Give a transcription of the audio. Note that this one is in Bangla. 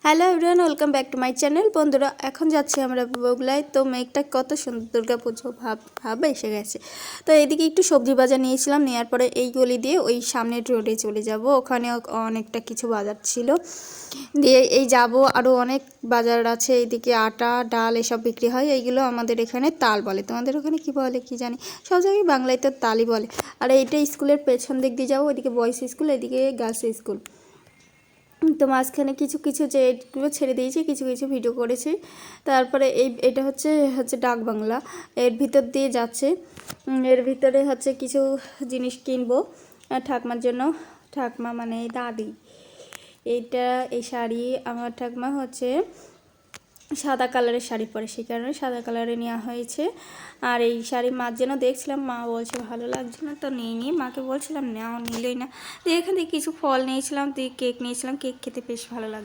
Hello everyone, welcome back to my channel. বন্ধুরা, এখন যাচ্ছি আমরা বগুলায়। তো মেঘটা কত সুন্দর, দুর্গা পুজো ভাব এসে গেছে। তো এদিকে একটু সবজি বাজার নিয়েছিলাম, নেওয়ার পরে এই গলি দিয়ে ওই সামনের রোডে চলে যাব। ওখানে অনেকটা কিছু বাজার ছিল, দিয়ে এই যাব। আরও অনেক বাজার আছে, এইদিকে আটা ডাল এসব বিক্রি হয়। এইগুলো আমাদের এখানে তাল বলে, তোমাদের ওখানে কি বলে কি জানি। সব জায়গায় বাংলায় তো তালই বলে। আর এইটা স্কুলের পেছন দিক দিয়ে যাবো, ওইদিকে বয়েজ স্কুল, এদিকে গার্লস স্কুল। তো মাঝখানে কিছু কিছু যে এগুলো ছেড়ে দিয়েছি, কিছু কিছু ভিডিও করেছি। তারপরে এটা হচ্ছে ডাক বাংলা, এর ভিতর দিয়ে যাচ্ছে। এর ভিতরে হচ্ছে কিছু জিনিস কিনবো ঠাকমার জন্য। ঠাকমা মানে দাদি। এই শাড়ি আমার ঠাকমা হচ্ছে সাদা কালারের শাড়ি পরে, সেই কারণে সাদা কালারে নেওয়া হয়েছে। আর এই শাড়ি মার জন্য দেখছিলাম, মা বলছে ভালো লাগছে না, তো নিয়ে মাকে বলছিলাম নাও, নিলই না। তো এখান থেকে কিছু ফল নিয়েছিলাম, দিয়ে কেক নিয়েছিলাম, কেক খেতে বেশ ভালো লাগে।